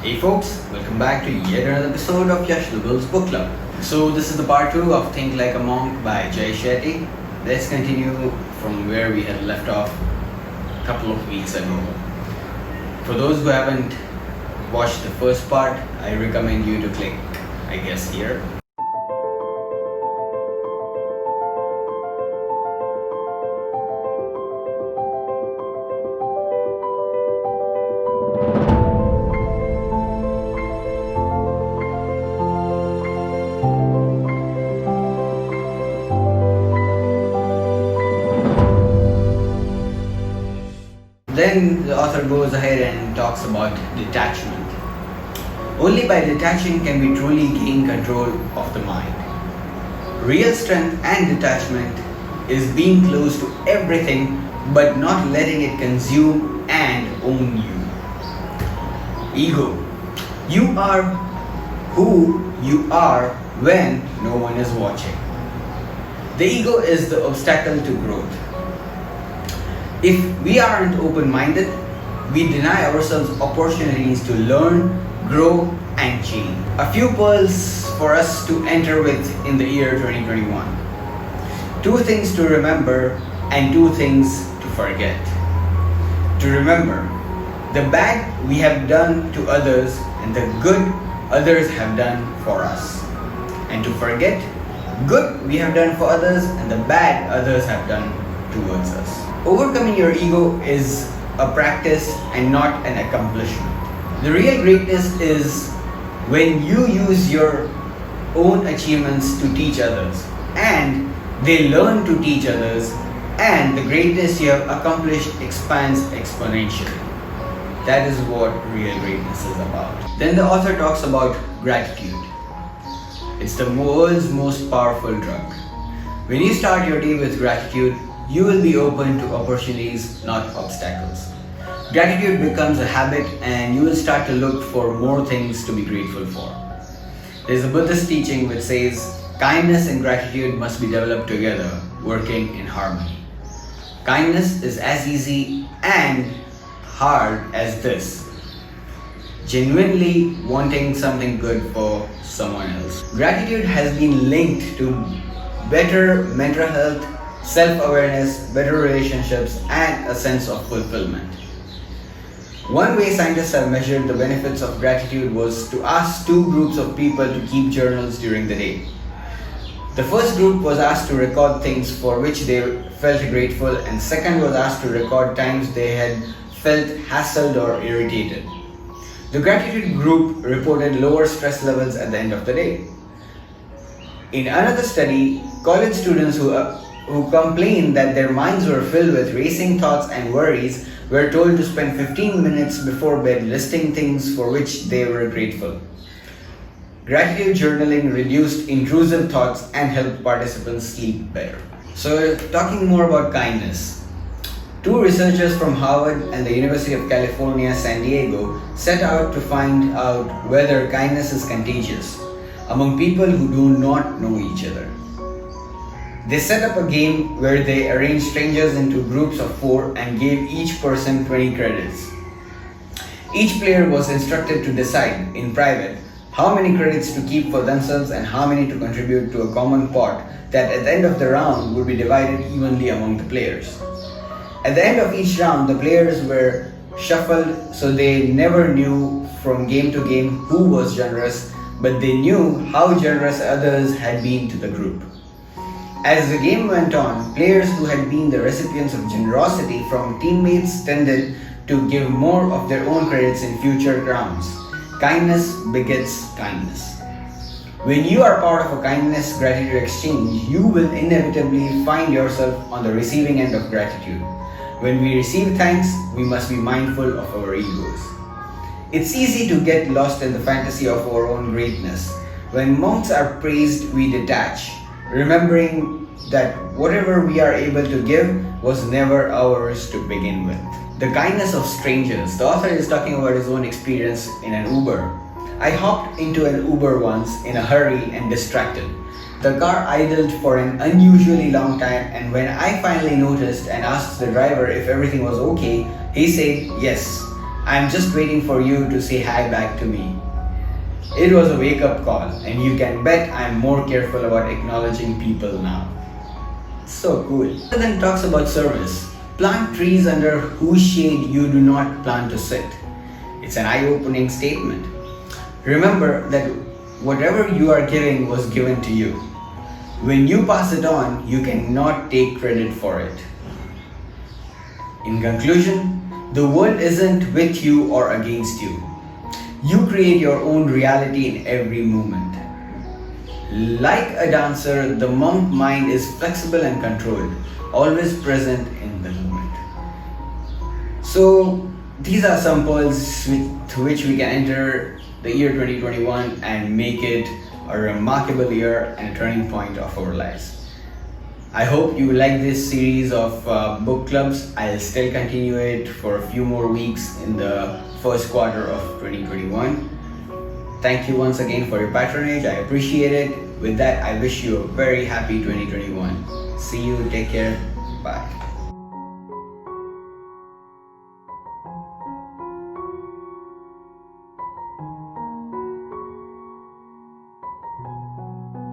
Hey folks, welcome back to yet another episode of Yash Dugal's Book Club. So this is the part 2 of Think Like a Monk by Jay Shetty. Let's continue from where we had left off a couple of weeks ago. For those who haven't watched the first part, I recommend you to click, I guess, here. Then the author goes ahead and talks about detachment. Only by detaching can we truly gain control of the mind. Real strength and detachment is being close to everything but not letting it consume and own you. Ego. You are who you are when no one is watching. The ego is the obstacle to growth. If we aren't open-minded, we deny ourselves opportunities to learn, grow, and change. A few pearls for us to enter with in the year 2021. 2 things to remember and 2 things to forget. To remember, the bad we have done to others and the good others have done for us. And to forget, good we have done for others and the bad others have done towards us. Overcoming your ego is a practice and not an accomplishment. The real greatness is when you use your own achievements to teach others and they learn to teach others, and the greatness you have accomplished expands exponentially. That is what real greatness is about. Then the author talks about gratitude. It's the world's most powerful drug. When you start your day with gratitude, you will be open to opportunities, not obstacles. Gratitude becomes a habit and you will start to look for more things to be grateful for. There's a Buddhist teaching which says, kindness and gratitude must be developed together, working in harmony. Kindness is as easy and hard as this: genuinely wanting something good for someone else. Gratitude has been linked to better mental health, self-awareness, better relationships, and a sense of fulfillment. One way scientists have measured the benefits of gratitude was to ask 2 groups of people to keep journals during the day. The first group was asked to record things for which they felt grateful, and second was asked to record times they had felt hassled or irritated. The gratitude group reported lower stress levels at the end of the day. In another study, college students who complained that their minds were filled with racing thoughts and worries were told to spend 15 minutes before bed listing things for which they were grateful. Gratitude journaling reduced intrusive thoughts and helped participants sleep better. So, talking more about kindness. 2 researchers from Harvard and the University of California, San Diego set out to find out whether kindness is contagious among people who do not know each other. They set up a game where they arranged strangers into groups of 4 and gave each person 20 credits. Each player was instructed to decide, in private, how many credits to keep for themselves and how many to contribute to a common pot that at the end of the round would be divided evenly among the players. At the end of each round, the players were shuffled so they never knew from game to game who was generous, but they knew how generous others had been to the group. As the game went on, players who had been the recipients of generosity from teammates tended to give more of their own credits in future rounds. Kindness begets kindness. When you are part of a kindness-gratitude exchange, you will inevitably find yourself on the receiving end of gratitude. When we receive thanks, we must be mindful of our egos. It's easy to get lost in the fantasy of our own greatness. When monks are praised, we detach, remembering that whatever we are able to give was never ours to begin with. The kindness of strangers. The author is talking about his own experience in an Uber. I hopped into an Uber once in a hurry and distracted. The car idled for an unusually long time, and when I finally noticed and asked the driver if everything was okay, he said, "Yes, I'm just waiting for you to say hi back to me. It was a wake up call, and you can bet I'm more careful about acknowledging people now. So cool. Other than talks about service, plant trees under whose shade you do not plan to sit. It's an eye opening statement. Remember that whatever you are giving was given to you. When you pass it on, you cannot take credit for it. In conclusion, the world isn't with you or against you. You create your own reality in every moment. Like a dancer, the monk mind is flexible and controlled, always present in the moment. So, these are some pearls through which we can enter the year 2021 and make it a remarkable year and a turning point of our lives. I hope you like this series of book clubs. I'll still continue it for a few more weeks in the first quarter of 2021. Thank you once again for your patronage. I appreciate it. With that, I wish you a very happy 2021. See you. Take care. Bye.